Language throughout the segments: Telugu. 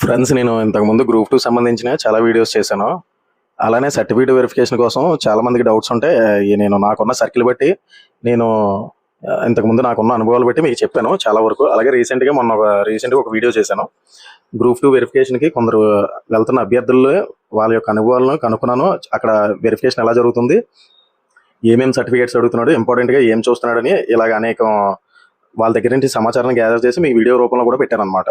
ఫ్రెండ్స్, నేను ఇంతకుముందు గ్రూప్ 2 సంబంధించిన చాలా వీడియోస్ చేశాను. అలానే సర్టిఫికేట్ వెరిఫికేషన్ కోసం చాలా మందికి డౌట్స్ ఉంటే నేను నాకున్న సర్కిల్ బట్టి నేను ఇంతకుముందు నాకున్న అనుభవాలు బట్టి మీకు చెప్పాను చాలా వరకు. అలాగే రీసెంట్గా ఒక వీడియో చేశాను. గ్రూప్ 2 వెరిఫికేషన్కి కొందరు వెళ్తున్న అభ్యర్థులు వాళ్ళ యొక్క అనుభవాలను కనుక్కున్నాను. అక్కడ వెరిఫికేషన్ ఎలా జరుగుతుంది, ఏమేమి సర్టిఫికేట్స్ అడుగుతున్నాడు, ఇంపార్టెంట్గా ఏం చూస్తున్నాడని ఇలాగ అనేకం వాళ్ళ దగ్గర నుంచి సమాచారాన్ని గ్యాదర్ చేసి మీ వీడియో రూపంలో కూడా పెట్టాను అనమాట.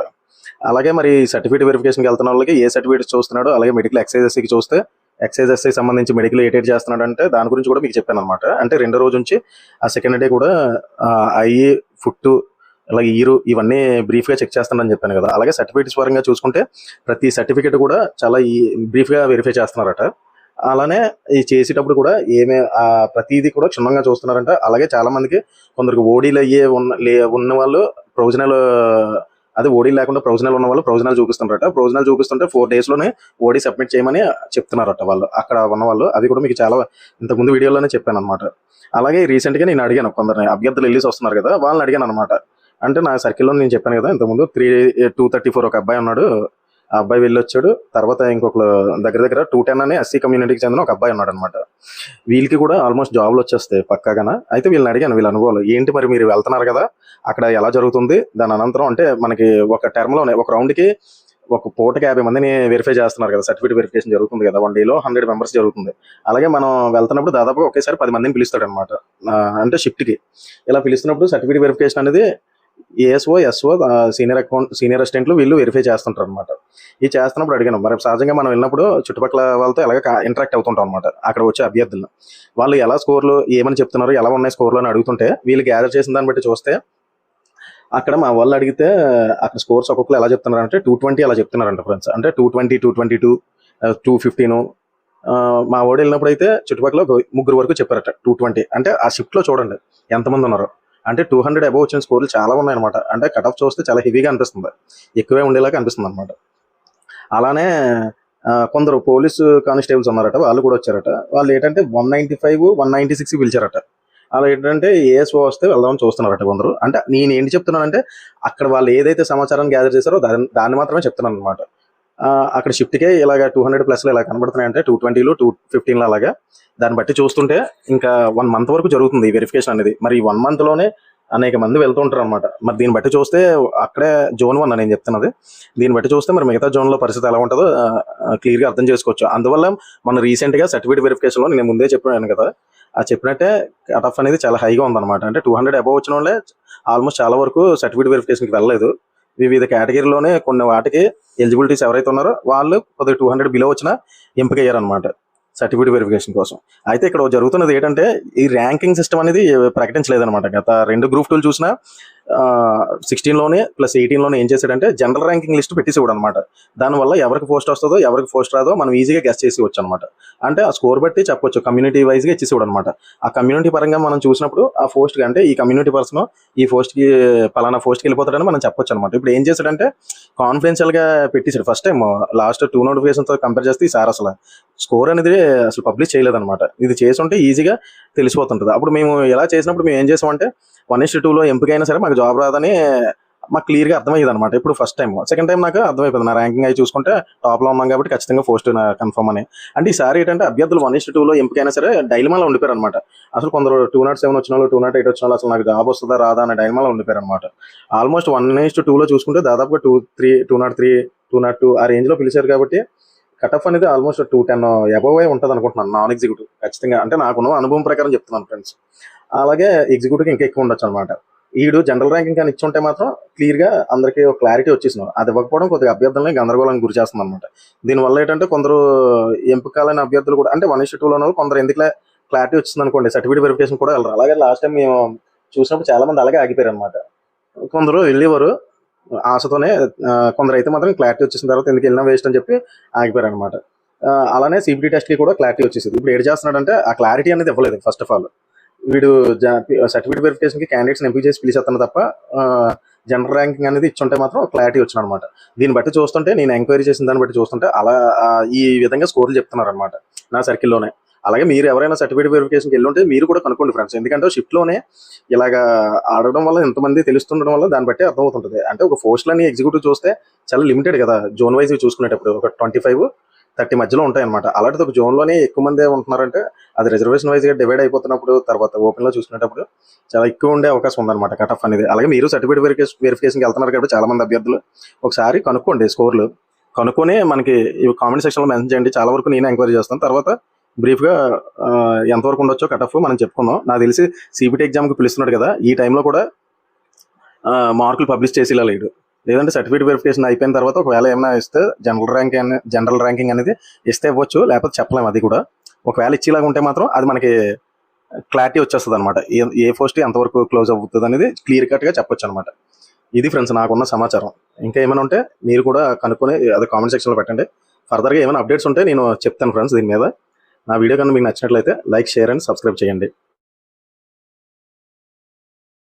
అలాగే మరి సర్టిఫికేట్ వెరిఫికేషన్కి వెళ్తున్న వాళ్ళకి ఏ సర్టిఫికేట్స్ చూస్తున్నాడు, అలాగే మెడికల్ ఎక్సైజెస్కి చూస్తే ఎక్సైజెస్కి సంబంధించి మెడికల్ ఏటేట్ చేస్తున్నాడు అంటే దాని గురించి కూడా మీకు చెప్పాను అనమాట. అంటే రెండో రోజు నుంచి ఆ సెకండ్ డే కూడా ఐఈ ఫుట్ అలాగే ఈరు ఇవన్నీ బ్రీఫ్గా చెక్ చేస్తానని చెప్పాను కదా. అలాగే సర్టిఫికేట్స్ పరంగా చూసుకుంటే ప్రతి సర్టిఫికేట్ కూడా చాలా బ్రీఫ్గా వెరిఫై చేస్తున్నారట. అలానే ఈ చేసేటప్పుడు కూడా ప్రతిదీ కూడా క్షుణ్ణంగా చూస్తున్నారంట. అలాగే చాలా మందికి కొందరికి ఓడీలు ఉన్న వాళ్ళు ప్రొవిజనల్, అది ఓడీ లేకుండా ప్రొవిజనల్ ఉన్న వాళ్ళు ప్రొవిజనల్ చూపిస్తున్నారట. ప్రొవిజనల్ చూపిస్తుంటే 4 daysలోనే ఓడీ సబ్మిట్ చేయమని చెప్తున్నారట వాళ్ళు అక్కడ ఉన్న వాళ్ళు. అది కూడా మీకు చాలా ఇంతకుముందు వీడియోలోనే చెప్పాను అనమాట. అలాగే రీసెంట్గా నేను అడిగాను, కొందరిని అభ్యర్థులు వెళ్ళేసి వస్తున్నారు కదా, వాళ్ళని అడిగాను అనమాట. అంటే నా సర్కిల్లో నేను చెప్పాను కదా ఇంతకుముందు 234 ఒక అబ్బాయి ఉన్నాడు. ఆ అబ్బాయి వెళ్ళొచ్చాడు. తర్వాత ఇంకొకరు దగ్గర 210 అని ఎస్సీ కమ్యూనిటీకి చెందిన ఒక అబ్బాయి ఉన్నాడు అనమాట. వీళ్ళకి కూడా ఆల్మోస్ట్ జాబ్లు వచ్చేస్తాయి పక్కాగా. అయితే వీళ్ళని అడిగాను వీళ్ళ అనుభవాలు ఏంటి, మరి మీరు వెళ్తున్నారు కదా అక్కడ ఎలా జరుగుతుంది, దాని అనంతరం అంటే మనకి ఒక టర్మ్లోనే ఒక రౌండ్కి ఒక పూటకి 50 మందిని వెరిఫై చేస్తున్నారు కదా. సర్టిఫికేట్ వెరిఫికేషన్ జరుగుతుంది కదా, 1 dayలో 100 members జరుగుతుంది. అలాగే మనం వెళ్తున్నప్పుడు దాదాపు ఒకేసారి 10 మందిని పిలుస్తాడు అనమాట. అంటే షిఫ్ట్కి ఇలా పిలుస్తున్నప్పుడు సర్టిఫికేట్ వెరిఫికేషన్ అనేది ఏఎస్ఓ, ఎస్ఓ, సీనియర్ అసిస్టెంట్లు వీళ్ళు వెరిఫై చేస్తుంటారు అనమాట. ఇది చేస్తున్నప్పుడు అడిగాను, మరి సహజంగా మనం వెళ్ళినప్పుడు చుట్టుపక్కల వాళ్ళతో ఎలాగ ఇంటరాక్ట్ అవుతుంటాం అనమాట. అక్కడ వచ్చే అభ్యర్థులను వాళ్ళు ఎలా స్కోర్లు ఏమని చెప్తున్నారు, ఎలా ఉన్నాయి స్కోర్లు అని అడుగుతుంటే వీళ్ళు గ్యాదర్ చేసిన దాన్ని బట్టి చూస్తే అక్కడ మా వాళ్ళు అడిగితే అక్కడ స్కోర్స్ ఒక్కొక్కరు ఎలా చెప్తున్నారు అంటే 220 అలా చెప్తున్నారంట ఫ్రెండ్స్. అంటే 220, 222, 215. మా ఓడి వెళ్ళినప్పుడు అయితే చుట్టుపక్కల 3 వరకు చెప్పారట 220. అంటే ఆ షిఫ్ట్లో చూడండి ఎంతమంది ఉన్నారు. అంటే 200 అబోవ్ వచ్చిన స్కోర్లు చాలా ఉన్నాయన్నమాట. అంటే కట్ ఆఫ్ చూస్తే చాలా హెవీగా అనిపిస్తుంది, ఎక్కువే ఉండేలాగా అనిపిస్తుంది అనమాట. అలానే కొందరు పోలీసు కానిస్టేబుల్స్ ఉన్నారట, వాళ్ళు కూడా వచ్చారట. వాళ్ళు ఏంటంటే 195, 196 పిలిచారట. అలా ఏంటంటే ఏఎస్ఓ వస్తే వెళ్దామని చూస్తున్నారట కొందరు. అంటే నేను ఏంటి చెప్తున్నానంటే అక్కడ వాళ్ళు ఏదైతే సమాచారాన్ని గ్యాదర్ చేశారో దాన్ని మాత్రమే చెప్తున్నాను అనమాట. అక్కడ షిఫ్ట్కే ఇలాగ 200+ ఇలా కనబడుతున్నాయంటే 220, 215 అలాగా. దాన్ని బట్టి చూస్తుంటే ఇంకా 1 month వరకు జరుగుతుంది ఈ వెరిఫికేషన్ అనేది. మరి ఈ 1 monthలోనే అనేక మంది వెళ్తూ ఉంటారు అనమాట. మరి దీన్ని బట్టి చూస్తే అక్కడే Zone 1 నేను చెప్తున్నది. దీన్ని బట్టి చూస్తే మరి మిగతా జోన్లో పరిస్థితి ఎలా ఉంటుందో క్లియర్గా అర్థం చేసుకోవచ్చు. అందువల్ల మన రీసెంట్గా సర్టిఫికేట్ వెరిఫికేషన్లో నేను ముందే చెప్పాను కదా, ఆ చెప్పినట్టే కట్ ఆఫ్ అనేది చాలా హైగా ఉందన్నమాట. అంటే 200 అబోవ్ వచ్చిన వాళ్ళే ఆల్మోస్ట్ చాలా వరకు సర్టిఫికేట్ వెరిఫికేషన్కి వెళ్ళలేదు. వివిధ కేటగిరీలోనే కొన్ని వాటికి ఎలిజిబిలిటీస్ ఎవరైతే ఉన్నారో వాళ్ళు కొద్దిగా 200 బిలో వచ్చినా ఎంపికయ్యారనమాట సర్టిఫికేట్ వెరిఫికేషన్ కోసం. అయితే ఇక్కడ జరుగుతున్నది ఏంటంటే ఈ ర్యాంకింగ్ సిస్టమ్ అనేది ప్రకటించలేదన్నమాట. గత 2 Group 2 చూసినా 16లోనే ప్లస్ 18లోనే ఏం చేశాడంటే జనరల్ ర్యాంకింగ్ లిస్ట్ పెట్టేసేవాడు అనమాట. దానివల్ల ఎవరికి పోస్ట్ వస్తుందో ఎవరికి పోస్ట్ రాదో మనం ఈజీగా గెస్ చేసేవచ్చు అనమాట. అంటే ఆ స్కోర్ బట్టి చెప్పొచ్చు, కమ్యూనిటీ వైజ్గా ఇచ్చేసేవాడు అనమాట. ఆ కమ్యూనిటీ పరంగా మనం చూసినప్పుడు ఆ పోస్ట్కి అంటే ఈ కమ్యూనిటీ పర్సన్ ఈ పోస్ట్కి పలానా పోస్ట్కి వెళ్ళిపోతాడని మనం చెప్పొచ్చు అనమాట. ఇప్పుడు ఏం చేశాడంటే కాన్ఫిడెన్షియల్గా పెట్టేశాడు. ఫస్ట్ టైం లాస్ట్ 2 notificationతో కంపేర్ చేస్తే ఈసారి అసలు స్కోర్ అనేది అసలు పబ్లిష్ చేయలేదన్నమాట. ఇది చేసుంటే ఈజీగా తెలిసిపోతుంటుంది. అప్పుడు మేము ఎలా చేసినప్పుడు మేము ఏం చేసామంటే 1:2లో ఎంపికైనా సరే మాకు జాబ్ రాదని మాకు క్లియర్గా అర్థమయ్యేది అనమాట. ఇప్పుడు ఫస్ట్ టైం, సెకండ్ టైం నాకు అర్థమైపోయింది. నా ర్యాంకింగ్ అయి చూసుకుంటే టాప్లో ఉన్నాం కాబట్టి ఖచ్చితంగా పోస్ట్ కన్ఫర్మ్ అని. అంటే ఈసారి ఏంటంటే అభ్యర్థులు 1:2లో ఎంపికైనా సరే డైలమాలో ఉండిపోయారు అనమాట. అసలు కొందరు 207 వచ్చిన వాళ్ళు, 208 వచ్చిన వాళ్ళు అసలు నాకు జాబ్ వస్తుందా రాదా అనే డైలమాలో ఉండిపోయారు అనమాట. ఆల్మోస్ట్ 1:2లో చూసుకుంటే దాదాపుగా 203, 202 ఆ రేంజ్లో పిలిచారు కాబట్టి కట్ ఆఫ్ అనేది ఆల్మోస్ట్ 210 అబోవ్ ఉంటుంది అనుకుంటున్నాను నాన్ ఎగ్జిక్యూటివ్ ఖచ్చితంగా. అంటే నాకున్న అనుభవం ప్రకారం చెప్తున్నాను ఫ్రెండ్స్. అలాగే ఎగ్జిక్యూటివ్కి ఇంకా ఎక్కువ ఉండొచ్చు అనమాట. ఈడు జనరల్ ర్యాంకింగ్ కానీ ఇచ్చి ఉంటే మాత్రం క్లియర్గా అందరికీ ఒక క్లారిటీ వచ్చేసింది. అది ఇవ్వకపోవడం కొద్దిగా అభ్యర్థులని గందరగోళానికి గురి చేస్తుంది అనమాట. దీనివల్ల ఏంటంటే కొందరు ఎంపికలైన అభ్యర్థులు కూడా అంటే 1:2లో కొందరు ఎందుకులే క్లారిటీ వచ్చింది అనుకోండి సర్టిఫికేట్ వెరిఫికేషన్ కూడా వెళ్ళరు. అలాగే లాస్ట్ టైం మేము చూసినప్పుడు చాలా మంది అలాగే ఆగిపోయారు అనమాట. కొందరు వెళ్ళేవారు ఆశతోనే, కొందరు అయితే మాత్రం క్లారిటీ వచ్చేసిన తర్వాత ఎందుకు వెళ్ళినా వేస్ట్ అని చెప్పి ఆగిపోయారు అనమాట. అలానే సిబిటీ టెస్ట్కి కూడా క్లారిటీ వచ్చేసింది. ఇప్పుడు ఏడు చేస్తున్నాడంటే ఆ క్లారిటీ అనేది ఇవ్వలేదు. ఫస్ట్ ఆఫ్ ఆల్ వీడు సర్టిఫికేట్ వెరిఫికేషన్కి క్యాండిడేట్స్ని ఎంపిక చేసి పిలిచేస్తాను తప్ప జనరల్ ర్యాంకింగ్ అనేది ఇచ్చుంటే మాత్రం క్లారిటీ వచ్చిన అనమాట. దీన్ని బట్టి చూస్తుంటే నేను ఎంక్వైరీ చేసిన దాన్ని బట్టి చూస్తుంటే అలా ఈ విధంగా స్కోర్లు చెప్తున్నారు అనమాట నా సర్కిల్లోనే. అలాగే మీరు ఎవరైనా సర్టిఫికేట్ వెరిఫికేషన్కి వెళ్ళి ఉంటే మీరు కూడా కనుక్కోండి ఫ్రెండ్స్. ఎందుకంటే షిఫ్ట్లోనే ఇలాగా ఆడడం వల్ల ఎంతమంది తెలుస్తుండడం వల్ల దాన్ని బట్టి అర్థమవుతుంటుంది. అంటే ఒక పోస్టులని ఎగ్జిక్యూటివ్ చూస్తే చాలా లిమిటెడ్ కదా, జోన్ వైజ్ చూసుకునేటప్పుడు ఒక 25-30 మధ్యలో ఉంటాయన్నమాట. అలాంటిది ఒక జోన్లోనే ఎక్కువ మంది ఉంటున్నారంటే అది రిజర్వేషన్ వైజ్గా డివైడ్ అయిపోతున్నప్పుడు తర్వాత ఓపెన్లో చూసుకునేటప్పుడు చాలా ఎక్కువ ఉండే అవకాశం ఉందన్నమాట కట్ ఆఫ్ అనేది. అలాగే మీరు సర్టిఫికేట్ వెరిఫికేషన్కి వెళ్తున్నారు కాబట్టి చాలా మంది అభ్యర్థులు ఒకసారి కనుక్కోండి స్కోర్లు. కనుక్కొని మనకి ఇవి కామెంట్ సెక్షన్లో మెన్షన్ చేయండి. చాలా వరకు నేను ఎంక్వైరీ చేస్తాను. తర్వాత బ్రీఫ్గా ఎంతవరకు ఉండొచ్చో కట్ ఆఫ్ మనం చెప్పుకుందాం. నాకు తెలిసి సిబిటి ఎగ్జామ్కి పిలుస్తున్నాడు కదా, ఈ టైంలో కూడా మార్కులు పబ్లిష్ చేసి ఇలా లేడు. లేదంటే సర్టిఫికేట్ వెరిఫికేషన్ అయిపోయిన తర్వాత ఒకవేళ ఏమైనా ఇస్తే జనరల్ ర్యాంకింగ్ అనేది ఇస్తే ఇవ్వచ్చు, లేకపోతే చెప్పలేము. అది కూడా ఒకవేళ ఇచ్చేలాగా ఉంటే మాత్రం అది మనకి క్లారిటీ వచ్చేస్తుంది అనమాట. ఏ పోస్ట్ ఎంతవరకు క్లోజ్ అవుతుంది అనేది క్లియర్ కట్గా చెప్పొచ్చు అనమాట. ఇది ఫ్రెండ్స్ నాకున్న సమాచారం. ఇంకా ఏమైనా ఉంటే మీరు కూడా కనుక్కొని అది కామెంట్ సెక్షన్లో పెట్టండి. ఫర్దర్గా ఏమైనా అప్డేట్స్ ఉంటే నేను చెప్తాను ఫ్రెండ్స్ దీని మీద. నా వీడియో కన్నా మీకు నచ్చినట్లయితే లైక్, షేర్ అండ్ సబ్స్క్రైబ్ చేయండి.